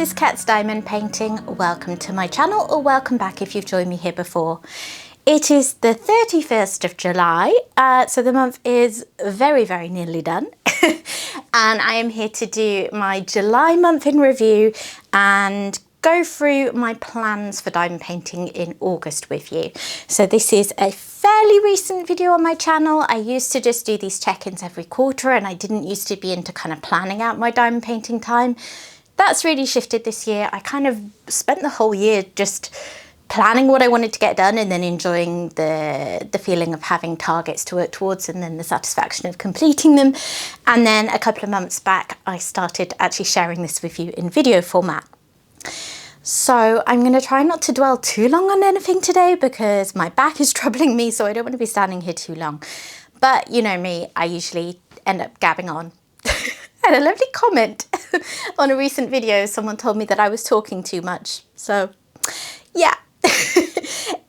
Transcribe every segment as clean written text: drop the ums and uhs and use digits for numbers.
this is Cat's Diamond Painting. Welcome to my channel, or welcome back if you've joined me here before. It is the 31st of July, so the month is very, very nearly done. And I am here to do my July month in review and go through my plans for diamond painting in August with you. So this is a fairly recent video on my channel. I used to just do these check-ins every quarter, and I didn't used to be into kind of planning out my diamond painting time. That's really shifted this year. I kind of spent the whole year just planning what I wanted to get done and then enjoying the feeling of having targets to work towards and then the satisfaction of completing them. And then a couple of months back, I started actually sharing this with you in video format. So I'm going to try not to dwell too long on anything today because my back is troubling me, so I don't want to be standing here too long. But you know me, I usually end up gabbing on. I had a lovely comment on a recent video. Someone told me that I was talking too much. So yeah.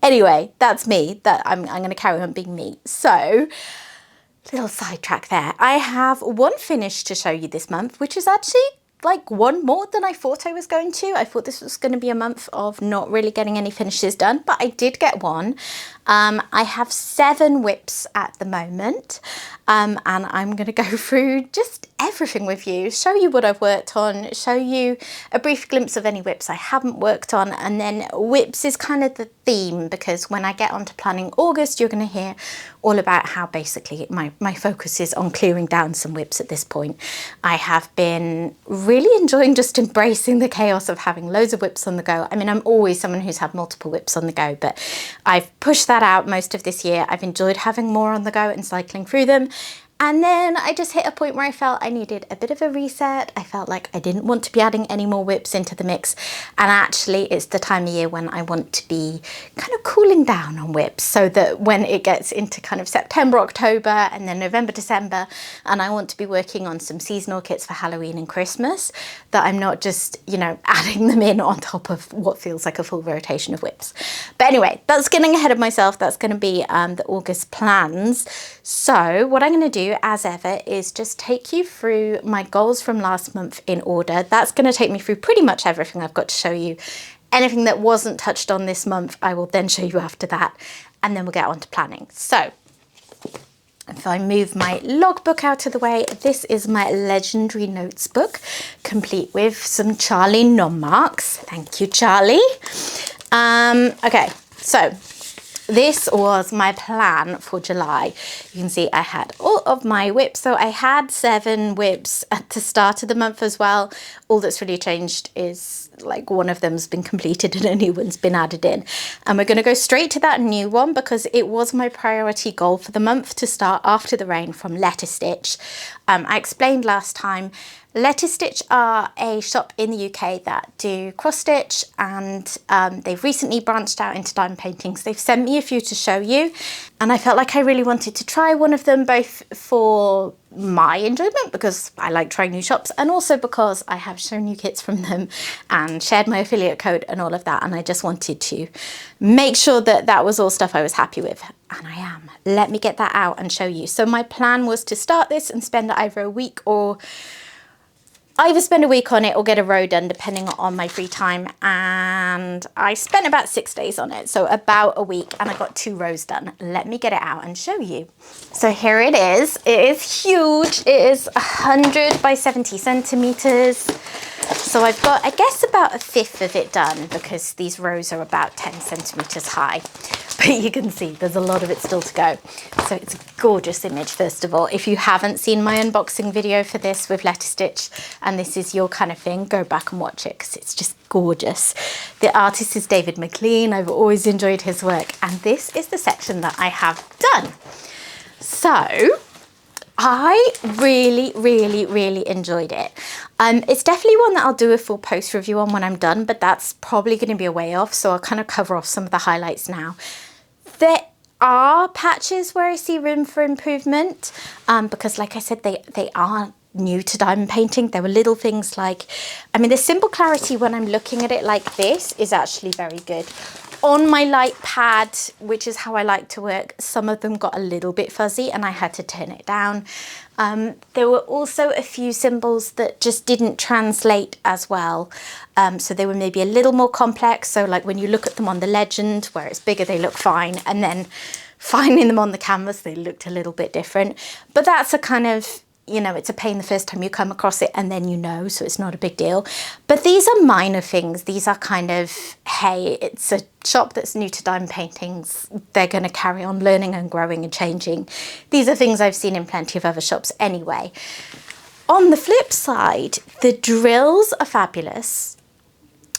Anyway, that's me. I'm going to carry on being me. So little sidetrack there. I have one finish to show you this month, which is actually like one more than I thought I was going to. I thought this was going to be a month of not really getting any finishes done, but I did get one. I have 7 WIPS at the moment, and I'm going to go through just everything with you, show you what I've worked on, show you a brief glimpse of any WIPS I haven't worked on, and then WIPS is kind of the theme because when I get onto planning August, you're going to hear all about how basically my focus is on clearing down some WIPS at this point. I have been really enjoying just embracing the chaos of having loads of WIPS on the go. I mean, I'm always someone who's had multiple WIPS on the go, but I've pushed that out most of this year. I've enjoyed having more on the go and cycling through them. And then I just hit a point where I felt I needed a bit of a reset. I felt like I didn't want to be adding any more WIPS into the mix. And actually it's the time of year when I want to be kind of cooling down on WIPS so that when it gets into kind of September, October, and then November, December, and I want to be working on some seasonal kits for Halloween and Christmas, that I'm not just, you know, adding them in on top of what feels like a full rotation of WIPS. But anyway, that's getting ahead of myself. That's going to be the August plans. So what I'm going to do as ever is just take you through my goals from last month in order. That's going to take me through pretty much everything I've got to show you. Anything that wasn't touched on this month, I will then show you after that, and then we'll get on to planning. So if I move my logbook out of the way, this is my legendary notes book, complete with some Charlie non-marks. Thank you, Charlie. Okay, so this was my plan for July. You can see I had all of my WIPS. So I had 7 WIPS at the start of the month as well. All that's really changed is like one of them's been completed and a new one's been added in. And we're going to go straight to that new one because it was my priority goal for the month to start after the rain from Lettuce Stitch. I explained last time, Lettuce Stitch are a shop in the UK that do cross stitch, and they've recently branched out into diamond paintings. They've sent me a few to show you, and I felt like I really wanted to try one of them, both for my enjoyment because I like trying new shops, and also because I have shown you kits from them and shared my affiliate code and all of that, and I just wanted to make sure that that was all stuff I was happy with, and I am. Let me get that out and show you. So my plan was to start this and spend either a week or either spend a week on it or get a row done depending on my free time, and I spent about 6 days on it, so about a week, and I got 2 rows done. Let me get it out and show you. So here it is. It is huge. It is 100 by 70 centimeters. So I've got, I guess, about 1/5 of it done because these rows are about 10 centimeters high. But you can see there's a lot of it still to go. So it's a gorgeous image, first of all. If you haven't seen my unboxing video for this with Lettuce Stitch, and this is your kind of thing, go back and watch it because it's just gorgeous. The artist is David McLean. I've always enjoyed his work. And this is the section that I have done. So I really, really, really enjoyed it. It's definitely one that I'll do a full post review on when I'm done, but that's probably going to be a way off. So I'll kind of cover off some of the highlights now. There are patches where I see room for improvement because, like I said, they are new to diamond painting. There were little things like, I mean, the simple clarity when I'm looking at it like this is actually very good. On my light pad, which is how I like to work, some of them got a little bit fuzzy and I had to turn it down. There were also a few symbols that just didn't translate as well. So they were maybe a little more complex. So like when you look at them on the legend, where it's bigger, they look fine. And then finding them on the canvas, they looked a little bit different. But that's a kind of, you know, it's a pain the first time you come across it and then you know, so it's not a big deal. But these are minor things. These are kind of, hey, it's a shop that's new to diamond paintings. They're going to carry on learning and growing and changing. These are things I've seen in plenty of other shops anyway. On the flip side, the drills are fabulous.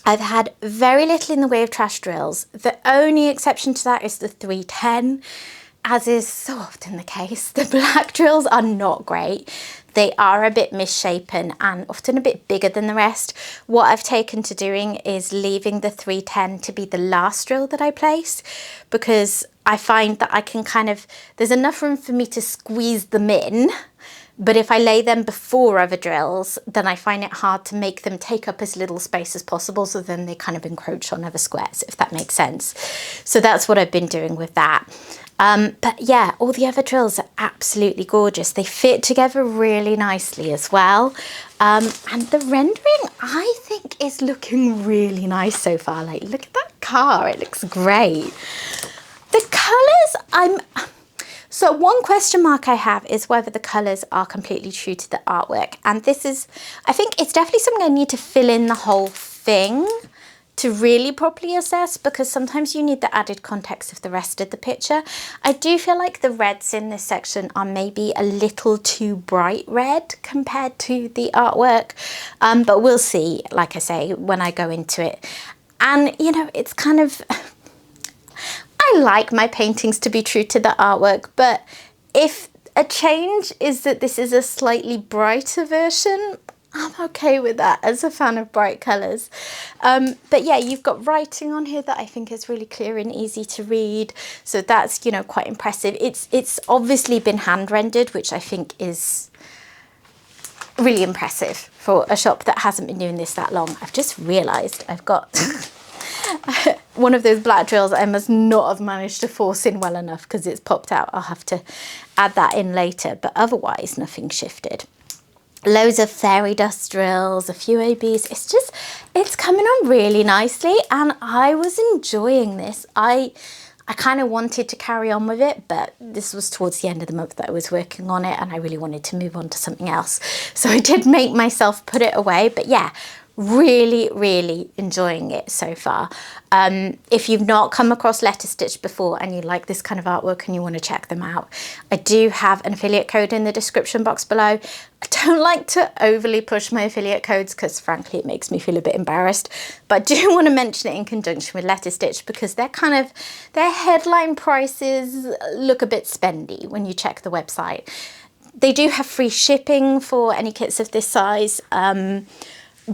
I've had very little in the way of trash drills. The only exception to that is the 310. As is so often the case, the black drills are not great. They are a bit misshapen and often a bit bigger than the rest. What I've taken to doing is leaving the 310 to be the last drill that I place, because I find that I can kind of, there's enough room for me to squeeze them in. But if I lay them before other drills, then I find it hard to make them take up as little space as possible. So then they kind of encroach on other squares, if that makes sense. So that's what I've been doing with that. But yeah, all the other drills are absolutely gorgeous. They fit together really nicely as well. And the rendering, I think, is looking really nice so far. Like, look at that car. It looks great. The colours, so one question mark I have is whether the colours are completely true to the artwork. And this is, I think it's definitely something I need to fill in the whole thing to really properly assess, because sometimes you need the added context of the rest of the picture. I do feel like the reds in this section are maybe a little too bright red compared to the artwork. But we'll see, like I say, when I go into it. And, you know, it's kind of, I like my paintings to be true to the artwork, but if a change is that this is a slightly brighter version, I'm okay with that as a fan of bright colours. But yeah, you've got writing on here that I think is really clear and easy to read. So that's, you know, quite impressive. It's obviously been hand rendered, which I think is really impressive for a shop that hasn't been doing this that long. I've just realised I've got one of those black drills I must not have managed to force in well enough because it's popped out. I'll have to add that in later, but otherwise nothing shifted. Loads of fairy dust drills, a few ABs. It's coming on really nicely and I was enjoying this. I kind of wanted to carry on with it, but this was towards the end of the month that I was working on it and I really wanted to move on to something else. So I did make myself put it away, but yeah, really enjoying it so far. If you've not come across Letter Stitch before and you like this kind of artwork and you want to check them out, I do have an affiliate code in the description box below. I don't like to overly push my affiliate codes because frankly it makes me feel a bit embarrassed, but I do want to mention it in conjunction with Letter Stitch because their headline prices look a bit spendy when you check the website. They do have free shipping for any kits of this size.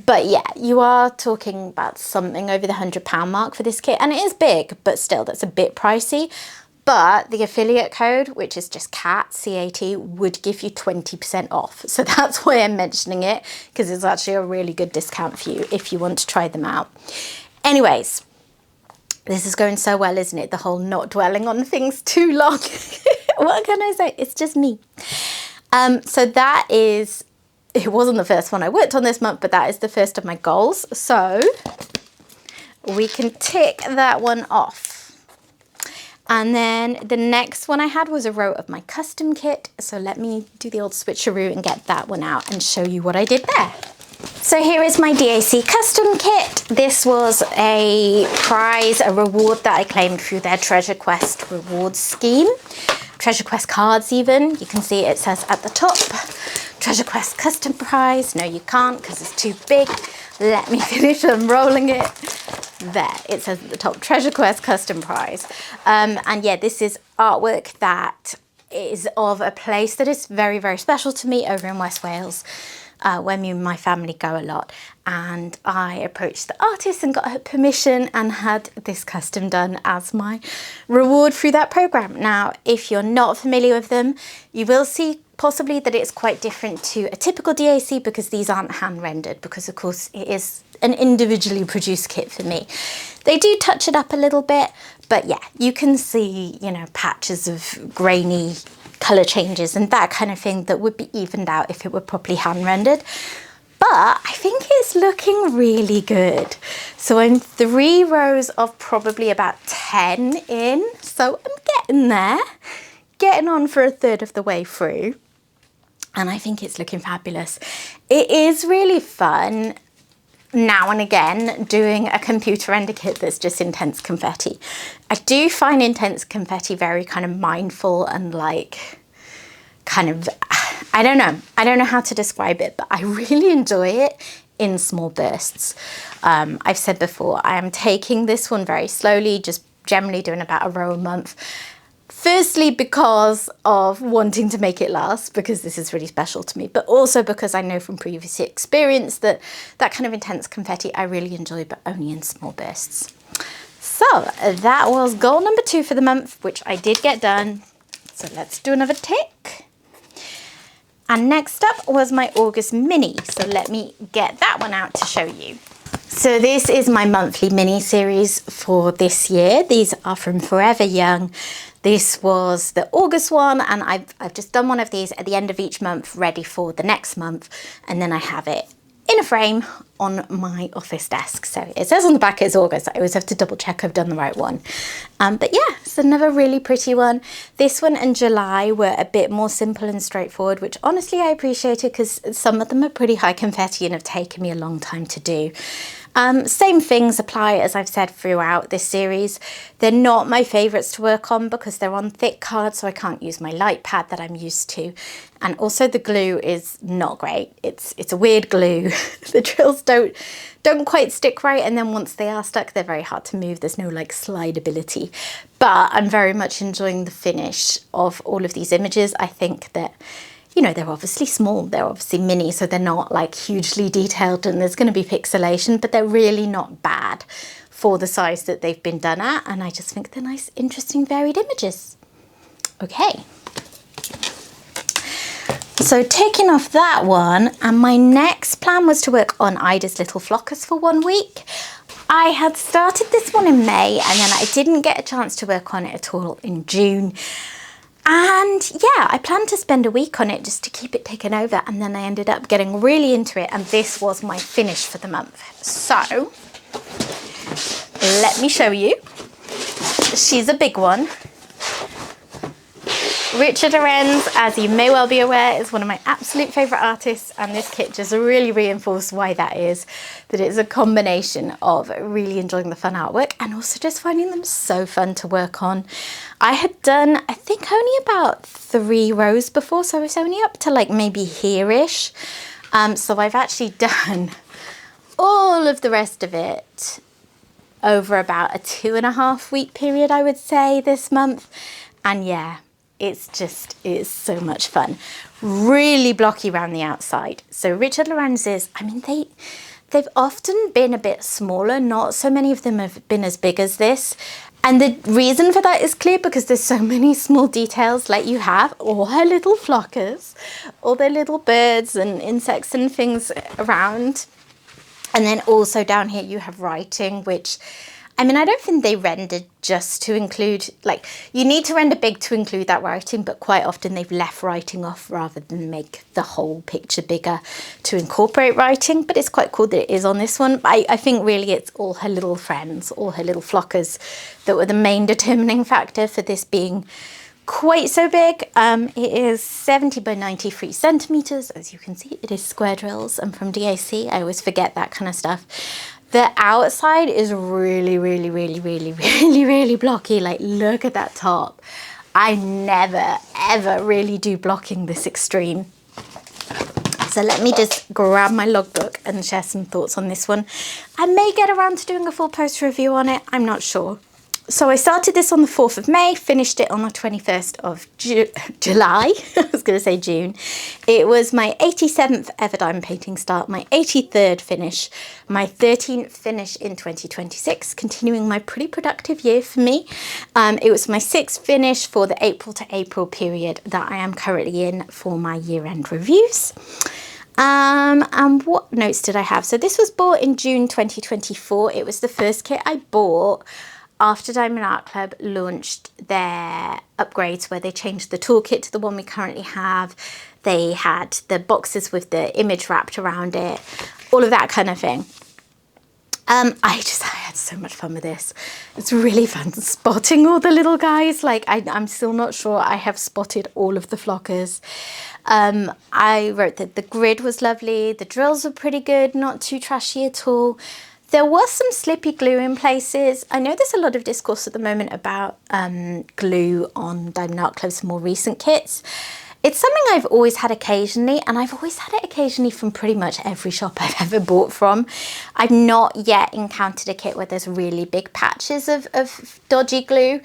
But yeah, you are talking about something over the £100 mark for this kit. And it is big, but still, that's a bit pricey. But the affiliate code, which is just CAT, C-A-T, would give you 20% off. So that's why I'm mentioning it, because it's actually a really good discount for you if you want to try them out. Anyways, this is going so well, isn't it? The whole not dwelling on things too long. What can I say? It's just me. So that is... It wasn't the first one I worked on this month, but that is the first of my goals. So we can tick that one off. And then the next one I had was a row of my custom kit. So let me do the old switcheroo and get that one out and show you what I did there. So here is my DAC custom kit. This was a prize, a reward that I claimed through their Treasure Quest rewards scheme. Treasure Quest cards even. You can see it says at the top, Treasure Quest custom prize. No, you can't because it's too big. Let me finish unrolling it. There, it says at the top, Treasure Quest custom prize. And yeah, this is artwork that is of a place that is very special to me over in West Wales, where me and my family go a lot. And I approached the artist and got her permission and had this custom done as my reward through that program. Now, if you're not familiar with them, you will see possibly that it's quite different to a typical DAC because these aren't hand rendered, because of course it is an individually produced kit for me. They do touch it up a little bit, but yeah, you can see, you know, patches of grainy colour changes and that kind of thing that would be evened out if it were properly hand rendered. But I think it's looking really good. So I'm 3 rows of probably about 10 in. So I'm getting there, getting on for a third of the way through. And I think it's looking fabulous. It is really fun now and again doing a computer render kit that's just intense confetti. I do find intense confetti very kind of mindful and like kind of, I don't know how to describe it, but I really enjoy it in small bursts. I've said before, I am taking this one very slowly, just generally doing about a row a month. Firstly, because of wanting to make it last, because this is really special to me, but also because I know from previous experience that that kind of intense confetti I really enjoy, but only in small bursts. So that was goal number 2 for the month, which I did get done. So let's do another tick. And next up was my August mini. So let me get that one out to show you. So this is my monthly mini series for this year. These are from Forever Young. This was the August one, and I've just done one of these at the end of each month, ready for the next month. And then I have it in a frame on my office desk. So it says on the back it's August. I always have to double check I've done the right one. But yeah, it's another really pretty one. This one and July were a bit more simple and straightforward, which honestly I appreciated because some of them are pretty high confetti and have taken me a long time to do. Same things apply as I've said throughout this series. They're not my favourites to work on because they're on thick cards, so I can't use my light pad that I'm used to. And also the glue is not great. It's a weird glue. The drills don't quite stick right, and then once they are stuck, they're very hard to move. There's no like slideability. But I'm very much enjoying the finish of all of these images. I think that, you know, they're obviously small, they're obviously mini, so they're not like hugely detailed and there's going to be pixelation, but they're really not bad for the size that they've been done at. And I just think they're nice, interesting, varied images. Okay. So taking off that one, and my next plan was to work on Ida's Little Flockers for 1 week. I had started this one in May and then I didn't get a chance to work on it at all in June. And yeah, I planned to spend a week on it just to keep it taken over, and then I ended up getting really into it, and this was my finish for the month. So let me show you. She's a big one. Richard Lorenz, as you may well be aware, is one of my absolute favourite artists, and this kit just really reinforced why that is, that it's a combination of really enjoying the fun artwork and also just finding them so fun to work on. I had done, I think, only about 3 rows before, so I was only up to like maybe here-ish. So I've actually done all of the rest of it over about a 2.5 week period, I would say, this month. And yeah, it's so much fun. Really blocky around the outside. So Richard Lorenz's, I mean, they've often been a bit smaller. Not so many of them have been as big as this. And the reason for that is clear because there's so many small details, like you have all her little flockers, all their little birds and insects and things around. And then also down here you have writing, which, I mean, I don't think they rendered just to include, like, you need to render big to include that writing, but quite often they've left writing off rather than make the whole picture bigger to incorporate writing. But it's quite cool that it is on this one. I think really it's all her little friends, all her little flockers that were the main determining factor for this being quite so big. It is 70 by 93 centimeters. As you can see, it is square drills. I'm from DAC. I always forget that kind of stuff. The outside is really, really, really, really, really, really blocky. Like, look at that top. I never, ever really do blocking this extreme. So let me just grab my logbook and share some thoughts on this one. I may get around to doing a full post review on it. I'm not sure. So I started this on the 4th of May, finished it on the 21st of July. I was going to say June. It was my 87th ever diamond painting start, my 83rd finish, my 13th finish in 2026, continuing my pretty productive year for me. It was my 6th finish for the April to April period that I am currently in for my year-end reviews. And what notes did I have? So this was bought in June 2024. It was the first kit I bought after Diamond Art Club launched their upgrades where they changed the toolkit to the one we currently have. They had the boxes with the image wrapped around it, all of that kind of thing. I had so much fun with this. It's really fun spotting all the little guys. Like I'm still not sure I have spotted all of the flockers. I wrote that the grid was lovely. The drills were pretty good, not too trashy at all. There was some slippy glue in places. I know there's a lot of discourse at the moment about glue on Diamond Art Club's more recent kits. It's something I've always had occasionally, and I've always had it occasionally from pretty much every shop I've ever bought from. I've not yet encountered a kit where there's really big patches of dodgy glue.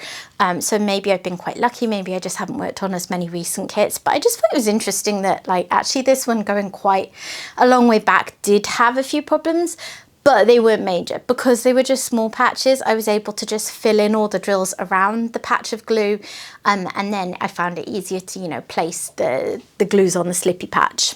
So maybe I've been quite lucky. Maybe I just haven't worked on as many recent kits. But I just thought it was interesting that, like, actually this one going quite a long way back did have a few problems. But they weren't major because they were just small patches. I was able to just fill in all the drills around the patch of glue, and then I found it easier to, you know, place the glues on the slippy patch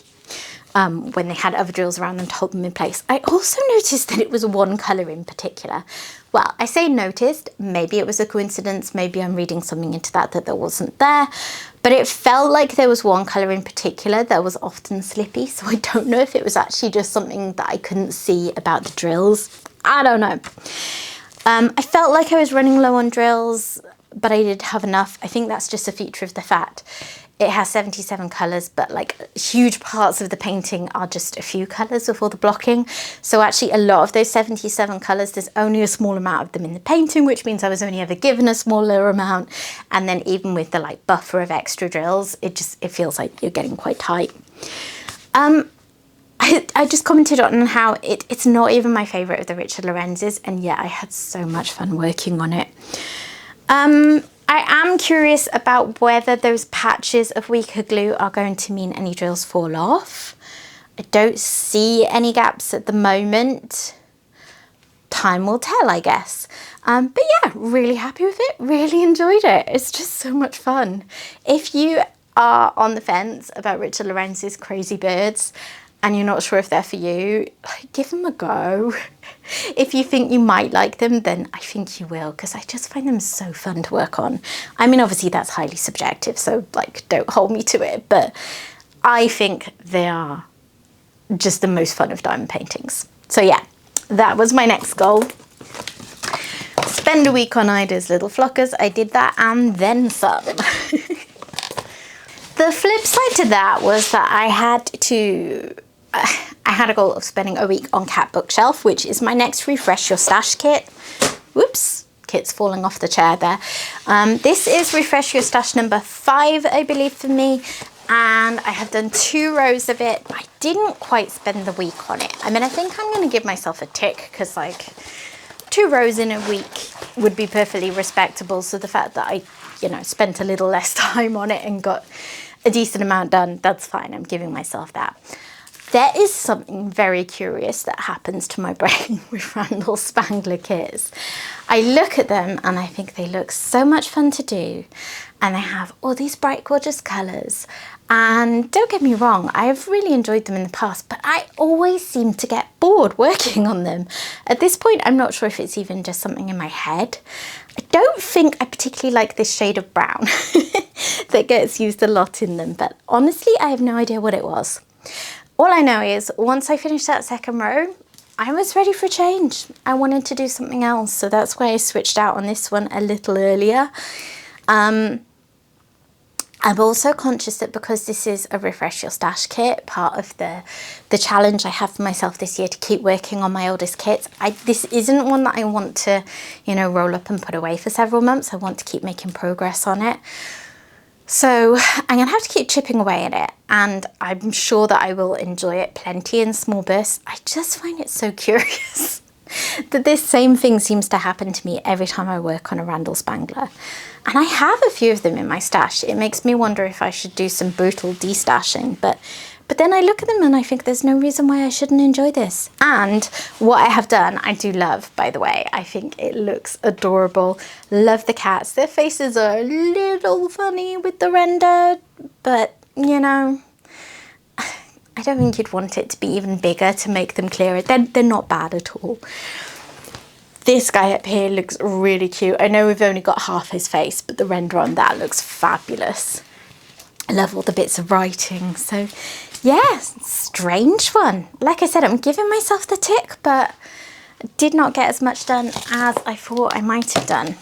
when they had other drills around them to hold them in place. I also noticed that it was one colour in particular. Well, I say noticed, maybe it was a coincidence, maybe I'm reading something into that there wasn't there, but it felt like there was one colour in particular that was often slippy, so I don't know if it was actually just something that I couldn't see about the drills. I don't know. I felt like I was running low on drills, but I did have enough. I think that's just a feature of the fact it has 77 colours, but like huge parts of the painting are just a few colours with all the blocking. So actually a lot of those 77 colours, there's only a small amount of them in the painting, which means I was only ever given a smaller amount. And then even with the like buffer of extra drills, it feels like you're getting quite tight. I just commented on how it's not even my favourite of the Richard Lorenz's, and yet I had so much fun working on it. I am curious about whether those patches of weaker glue are going to mean any drills fall off. I don't see any gaps at the moment. Time will tell, I guess. But yeah, really happy with it, really enjoyed it. It's just so much fun. If you are on the fence about Richard Lorenz's Crazy Birds and you're not sure if they're for you, give them a go. If you think you might like them, then I think you will, because I just find them so fun to work on. I mean, obviously that's highly subjective, so like don't hold me to it, but I think they are just the most fun of diamond paintings. So yeah, that was my next goal. Spend a week on Ida's little flockers. I did that and then some. The flip side to that was that I had a goal of spending a week on Cat Bookshelf, which is my next Refresh Your Stash kit. Whoops, kit's falling off the chair there. This is Refresh Your Stash number 5, I believe, for me. And I have done 2 rows of it. I didn't quite spend the week on it. I mean, I think I'm going to give myself a tick because like 2 rows in a week would be perfectly respectable. So the fact that I, you know, spent a little less time on it and got a decent amount done, that's fine. I'm giving myself that. There is something very curious that happens to my brain with Randall Spangler kits. I look at them and I think they look so much fun to do, and they have all these bright, gorgeous colours. And don't get me wrong, I've really enjoyed them in the past, but I always seem to get bored working on them. At this point, I'm not sure if it's even just something in my head. I don't think I particularly like this shade of brown that gets used a lot in them, but honestly, I have no idea what it was. All I know is once I finished that second row, I was ready for a change. I wanted to do something else, so that's why I switched out on this one a little earlier. I'm also conscious that because this is a Refresh Your Stash kit, part of the challenge I have for myself this year to keep working on my oldest kits, this isn't one that I want to, you know, roll up and put away for several months. I want to keep making progress on it. So I'm going to have to keep chipping away at it, and I'm sure that I will enjoy it plenty in small bursts. I just find it so curious that this same thing seems to happen to me every time I work on a Randall Spangler. And I have a few of them in my stash. It makes me wonder if I should do some brutal destashing, but then I look at them and I think there's no reason why I shouldn't enjoy this. And what I have done, I do love, by the way. I think it looks adorable. Love the cats. Their faces are a little funny with the render, but you know, I don't think you'd want it to be even bigger to make them clearer. They're not bad at all. This guy up here looks really cute. I know we've only got half his face, but the render on that looks fabulous. I love all the bits of writing. So yeah, strange one. Like I said, I'm giving myself the tick, but I did not get as much done as I thought I might have done.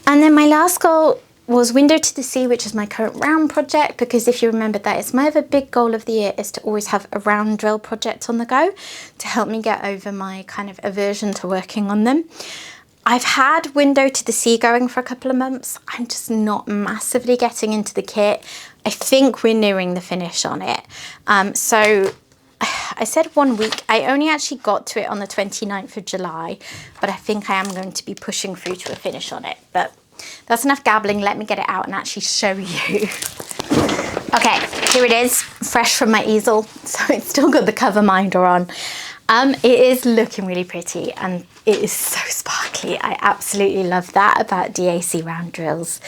And then my last goal was Window to the Sea, which is my current round project, because if you remember, that is my other big goal of the year, is to always have a round drill project on the go to help me get over my kind of aversion to working on them. I've had Window to the Sea going for a couple of months. I'm just not massively getting into the kit. I think we're nearing the finish on it. So I said 1 week. I only actually got to it on the 29th of July, but I think I am going to be pushing through to a finish on it. But that's enough gabbling. Let me get it out and actually show you. Okay, here it is, fresh from my easel. So it's still got the cover minder on. It is looking really pretty and it is so sparkly. I absolutely love that about DAC round drills.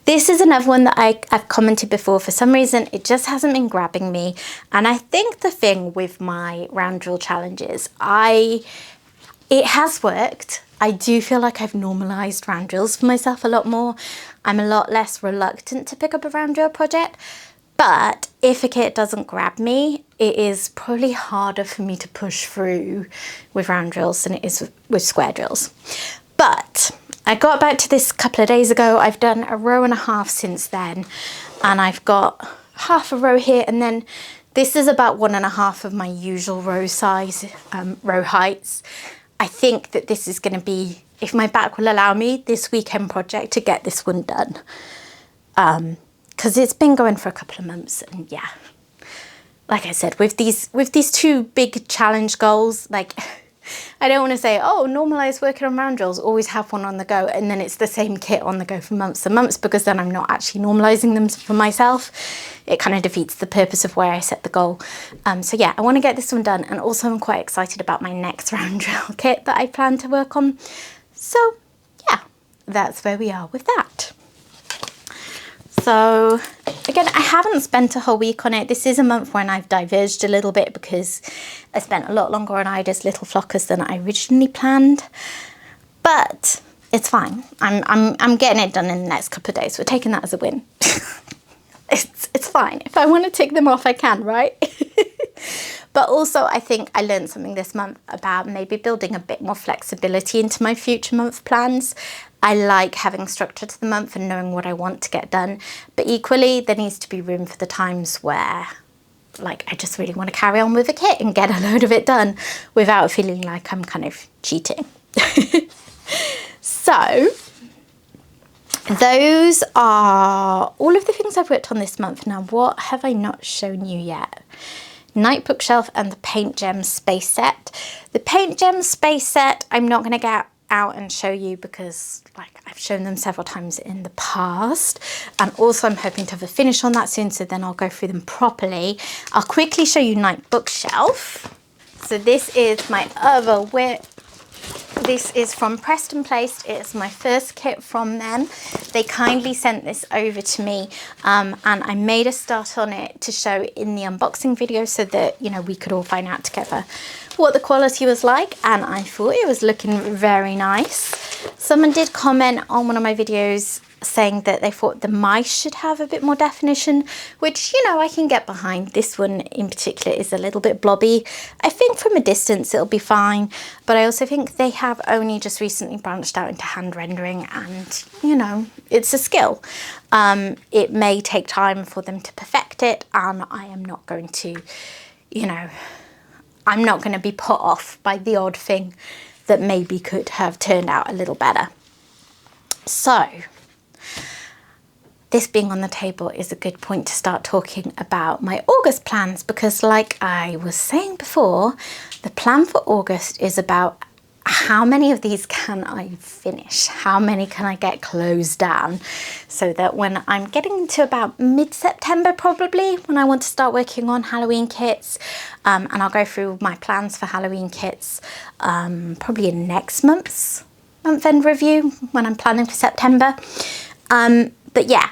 This is another one that I've commented before. For some reason, it just hasn't been grabbing me. And I think the thing with my round drill challenges, it has worked. I do feel like I've normalised round drills for myself a lot more. I'm a lot less reluctant to pick up a round drill project. But if a kit doesn't grab me, it is probably harder for me to push through with round drills than it is with square drills. But I got back to this a couple of days ago. I've done a row and a half since then. And I've got half a row here. And then this is about 1.5 of my usual row size, row heights. I think that this is going to be, if my back will allow me, this weekend project to get this one done. Because it's been going for a couple of months, and yeah, like I said, with these two big challenge goals, like I don't want to say, oh, normalise working on round drills, always have one on the go, and then it's the same kit on the go for months and months, because then I'm not actually normalising them for myself. It kind of defeats the purpose of where I set the goal. So yeah, I want to get this one done, and also I'm quite excited about my next round drill kit that I plan to work on. So yeah, that's where we are with that. So again, I haven't spent a whole week on it. This is a month when I've diverged a little bit because I spent a lot longer on Ida's Little Flockers than I originally planned. But it's fine. I'm getting it done in the next couple of days. We're taking that as a win. It's fine. If I want to tick them off, I can, right? But also, I think I learned something this month about maybe building a bit more flexibility into my future month plans. I like having structure to the month and knowing what I want to get done. But equally, there needs to be room for the times where, like, I just really want to carry on with a kit and get a load of it done without feeling like I'm kind of cheating. So those are all of the things I've worked on this month. Now, what have I not shown you yet? Night Bookshelf and the Paint Gem Space Set. The Paint Gem Space Set, I'm not going to get out and show you because, like, I've shown them several times in the past, and also I'm hoping to have a finish on that soon, so then I'll go through them properly. I'll quickly show you Night Bookshelf. So this is my other WIP. This is from Preston Placed. It's my first kit from them. They kindly sent this over to me, and I made a start on it to show in the unboxing video so that, you know, we could all find out together what the quality was like, and I thought it was looking very nice. Someone did comment on one of my videos saying that they thought the mice should have a bit more definition, which, you know, I can get behind. This one in particular is a little bit blobby. I think from a distance it'll be fine, but I also think they have only just recently branched out into hand rendering, and, you know, it's a skill. It may take time for them to perfect it, and I am not going to, you know, I'm not going to be put off by the odd thing that maybe could have turned out a little better. So this being on the table is a good point to start talking about my August plans, because like I was saying before, the plan for August is about how many of these can I finish? How many can I get closed down? So that when I'm getting to about mid-September, probably, when I want to start working on Halloween kits, and I'll go through my plans for Halloween kits probably in next month's month-end review when I'm planning for September. But yeah,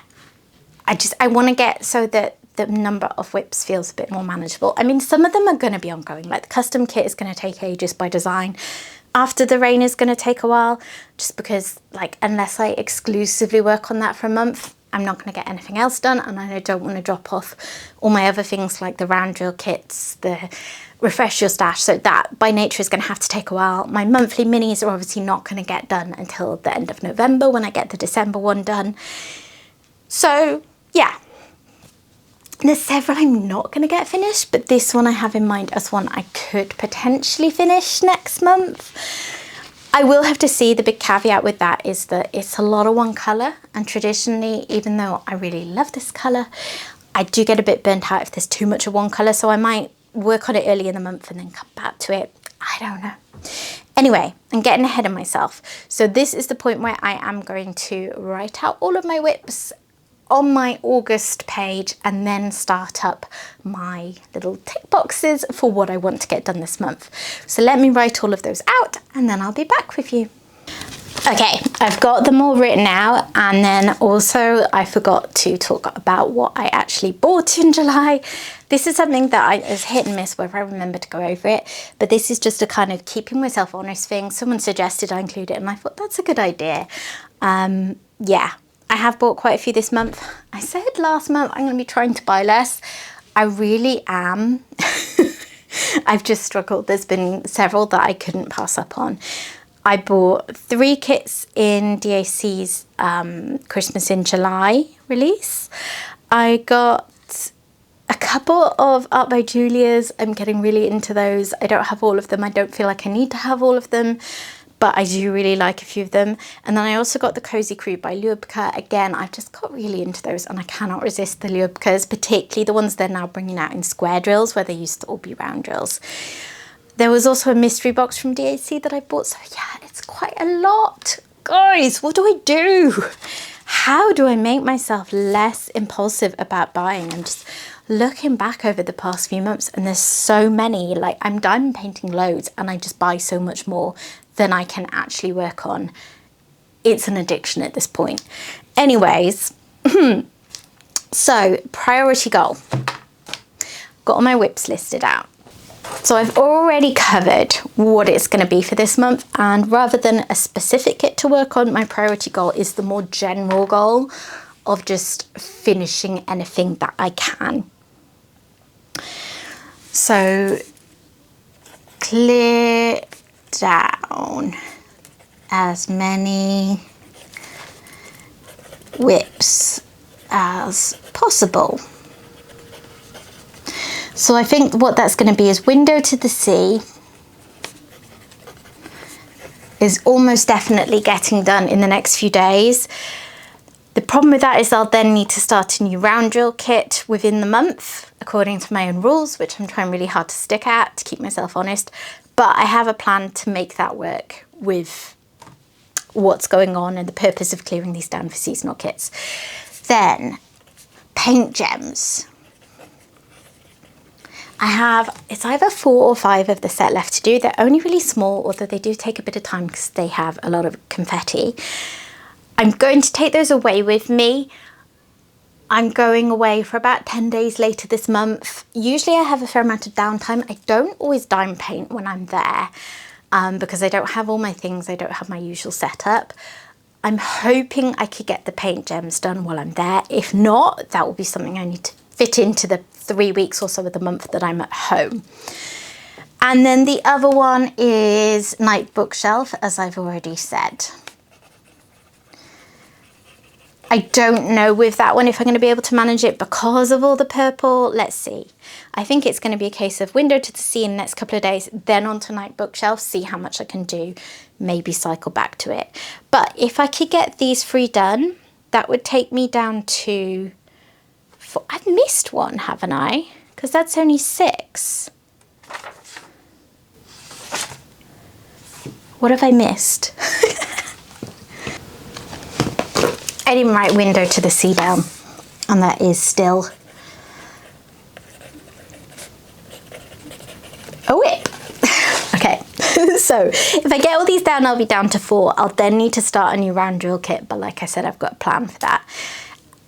I want to get so that the number of WIPs feels a bit more manageable. I mean, some of them are going to be ongoing, like the custom kit is going to take ages by design. After the rain is going to take a while, just because like unless I exclusively work on that for a month, I'm not going to get anything else done, and I don't want to drop off all my other things like the round drill kits, the refresh your stash, so that by nature is going to have to take a while. My monthly minis are obviously not going to get done until the end of November when I get the December one done. So yeah, there's several I'm not going to get finished, but this one I have in mind as one I could potentially finish next month. I will have to see. The big caveat with that is that it's a lot of one colour, and traditionally, even though I really love this colour, I do get a bit burnt out if there's too much of one colour, so I might work on it early in the month and then come back to it. I don't know. Anyway, I'm getting ahead of myself. So this is the point where I am going to write out all of my WIPs on my August page and then start up my little tick boxes for what I want to get done this month. So let me write all of those out and then I'll be back with you. Okay, I've got them all written out, and then also I forgot to talk about what I actually bought in July. This is something that is hit and miss whether I remember to go over it, but this is just a kind of keeping myself honest thing. Someone suggested I include it and I thought that's a good idea. Yeah, I have bought quite a few this month. I said last month I'm going to be trying to buy less. I really am. I've just struggled. There's been several that I couldn't pass up on. I bought 3 kits in DAC's Christmas in July release. I got a couple of Art by Julia's. I'm getting really into those. I don't have all of them. I don't feel like I need to have all of them, but I do really like a few of them. And then I also got the Cozy Crew by Ljubka. Again, I've just got really into those and I cannot resist the Ljubkas, particularly the ones they're now bringing out in square drills where they used to all be round drills. There was also a mystery box from DAC that I bought, so yeah, it's quite a lot. Guys, what do I do? How do I make myself less impulsive about buying? I'm just looking back over the past few months and there's so many, like I'm diamond painting loads and I just buy so much more than I can actually work on. It's an addiction at this point. Anyways, so priority goal. Got all my WIPs listed out. So I've already covered what it's going to be for this month, and rather than a specific kit to work on, my priority goal is the more general goal of just finishing anything that I can. So clear down as many WIPs as possible. So I think what that's going to be is Window to the Sea is almost definitely getting done in the next few days. The problem with that is I'll then need to start a new round drill kit within the month, according to my own rules, which I'm trying really hard to stick at to keep myself honest. But I have a plan to make that work with what's going on and the purpose of clearing these down for seasonal kits. Then paint gems. I have, it's either 4 or 5 of the set left to do. They're only really small, although they do take a bit of time because they have a lot of confetti. I'm going to take those away with me. I'm going away for about 10 days later this month. Usually I have a fair amount of downtime. I don't always diamond paint when I'm there because I don't have all my things. I don't have my usual setup. I'm hoping I could get the paint gems done while I'm there. If not, that will be something I need to fit into the 3 weeks or so of the month that I'm at home. And then the other one is Night Bookshelf, as I've already said. I don't know with that one if I'm going to be able to manage it because of all the purple. Let's see. I think it's going to be a case of Window to the Sea in the next couple of days, then on to Night Bookshelf, see how much I can do, maybe cycle back to it. But if I could get these 3 done, that would take me down to... I've missed one, haven't I? Because that's only 6. What have I missed? I didn't write Window to the Sea down, and that is still a WIP. Okay, so if I get all these down, I'll be down to 4. I'll then need to start a new round drill kit, but like I said, I've got a plan for that.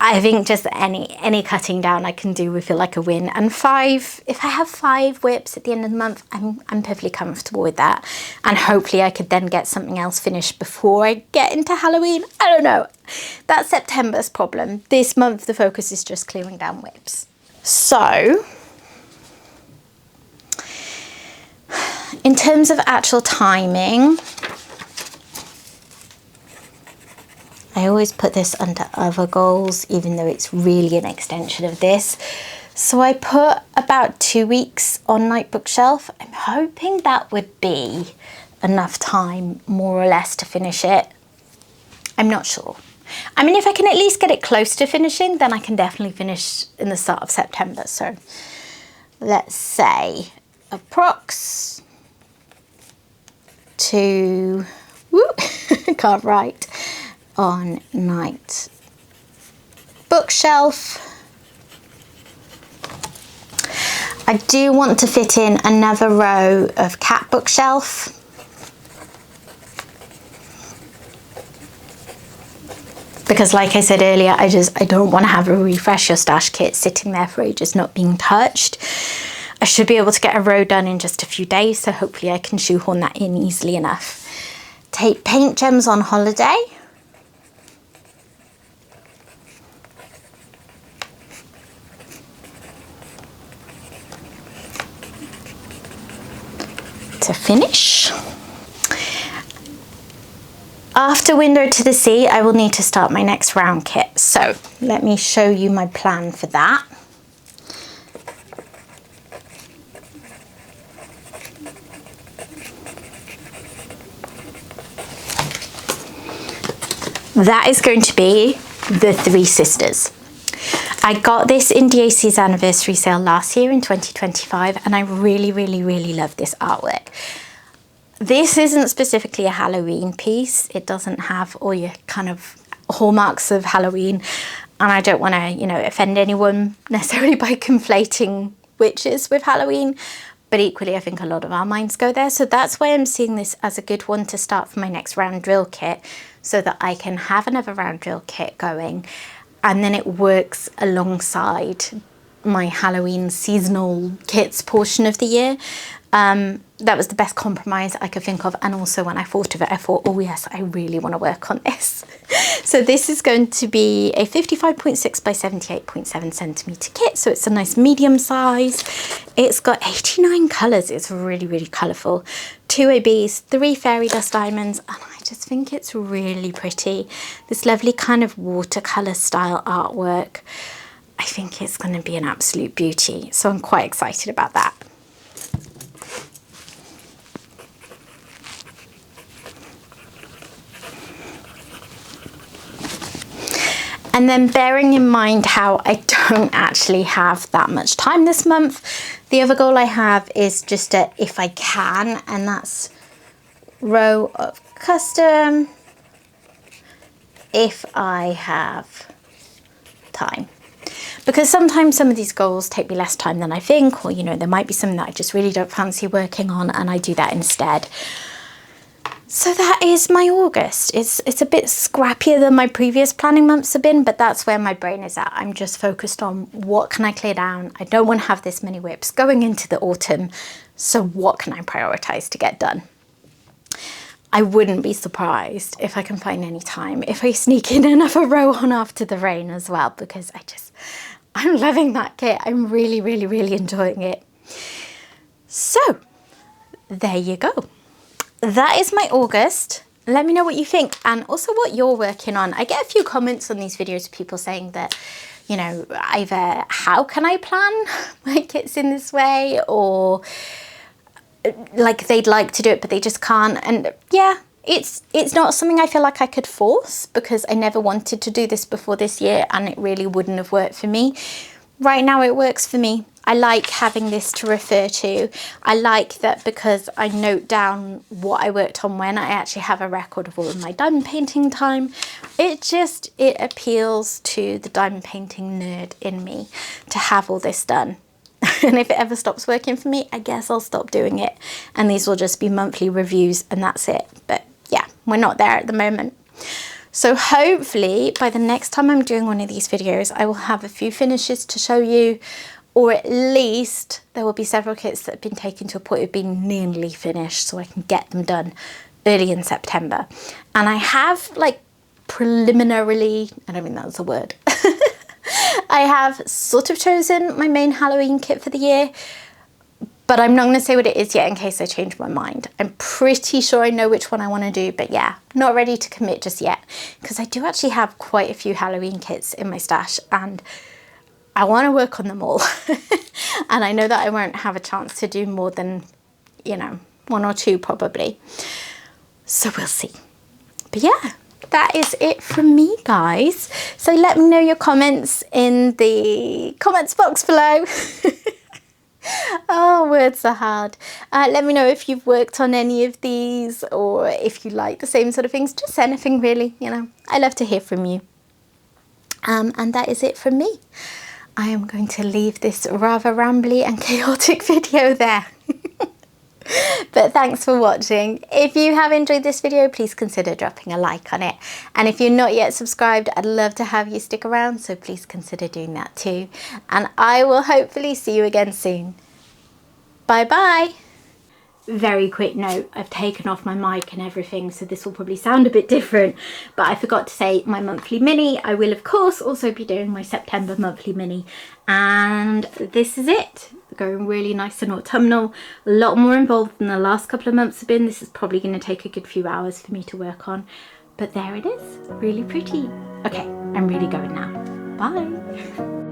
I think just any cutting down I can do, we feel like a win. And 5, if I have 5 WIPs at the end of the month, I'm perfectly comfortable with that. And hopefully I could then get something else finished before I get into Halloween. I don't know. That's September's problem. This month the focus is just clearing down WIPs. So in terms of actual timing, I always put this under other goals, even though it's really an extension of this. So I put about 2 weeks on night bookshelf. I'm hoping that would be enough time, more or less, to finish it. I'm not sure. I mean, if I can at least get it close to finishing, then I can definitely finish in the start of September. So let's say approx to, can't write, on night bookshelf. I do want to fit in another row of cat bookshelf. Because like I said earlier, I don't want to have a refresh your stash kit sitting there for ages not being touched. I should be able to get a row done in just a few days, so hopefully I can shoehorn that in easily enough. Take Paint Gems on Holiday. To finish. After Window to the Sea, I will need to start my next round kit. So let me show you my plan for that. That is going to be the Three Sisters. I got this in DAC's anniversary sale last year in 2025, and I really, really, really love this artwork. This isn't specifically a Halloween piece. It doesn't have all your kind of hallmarks of Halloween, and I don't want to, you know, offend anyone necessarily by conflating witches with Halloween, but equally I think a lot of our minds go there. So that's why I'm seeing this as a good one to start for my next round drill kit, so that I can have another round drill kit going, and then it works alongside my Halloween seasonal kits portion of the year. That was the best compromise I could think of, and also when I thought of it, I thought, oh yes, I really want to work on this. So this is going to be a 55.6 by 78.7 centimetre kit, so it's a nice medium size. It's got 89 colours. It's really, really colourful. 2 ABs, 3 fairy dust diamonds, and I just think it's really pretty. This lovely kind of watercolour style artwork. I think it's going to be an absolute beauty, so I'm quite excited about that. And then bearing in mind how I don't actually have that much time this month, the other goal I have is just a if I can, and that's row of custom if I have time. Because sometimes some of these goals take me less time than I think, or, you know, there might be something that I just really don't fancy working on, and I do that instead. So that is my August. It's a bit scrappier than my previous planning months have been, but that's where my brain is at. I'm just focused on what can I clear down. I don't want to have this many WIPs going into the autumn, so what can I prioritize to get done? I wouldn't be surprised if I can find any time if I sneak in another row on after the rain as well, because I'm loving that kit. I'm really, really, really enjoying it. So there you go. That is my August. Let me know what you think, and also what you're working on. I get a few comments on these videos of people saying that, you know, either how can I plan my kits in this way, or like they'd like to do it but they just can't. And yeah, it's not something I feel like I could force, because I never wanted to do this before this year and it really wouldn't have worked for me. Right now it works for me. I like having this to refer to. I like that because I note down what I worked on when, I actually have a record of all of my diamond painting time. It appeals to the diamond painting nerd in me to have all this done. And if it ever stops working for me, I guess I'll stop doing it. And these will just be monthly reviews and that's it. But yeah, we're not there at the moment. So hopefully by the next time I'm doing one of these videos, I will have a few finishes to show you, or at least there will be several kits that have been taken to a point of being nearly finished so I can get them done early in September. And I have like preliminarily, I don't think that's a word, I have sort of chosen my main Halloween kit for the year, but I'm not going to say what it is yet in case I change my mind. I'm pretty sure I know which one I want to do, but yeah, not ready to commit just yet because I do actually have quite a few Halloween kits in my stash and I want to work on them all. And I know that I won't have a chance to do more than, you know, 1 or 2 probably. So we'll see. But yeah, that is it from me, guys. So let me know your comments in the comments box below. Oh, words are hard. Let me know if you've worked on any of these or if you like the same sort of things. Just anything really, you know. I love to hear from you. And that is it from me. I am going to leave this rather rambly and chaotic video there. But thanks for watching. If you have enjoyed this video, please consider dropping a like on it. And if you're not yet subscribed, I'd love to have you stick around, so please consider doing that too. And I will hopefully see you again soon. Bye bye. Very quick note, I've taken off my mic and everything, so this will probably sound a bit different, but I forgot to say my monthly mini. I will of course also be doing my September monthly mini, and this is it. Going really nice and autumnal, a lot more involved than the last couple of months have been. This is probably going to take a good few hours for me to work on, but there it is, really pretty. Okay, I'm really going now. Bye.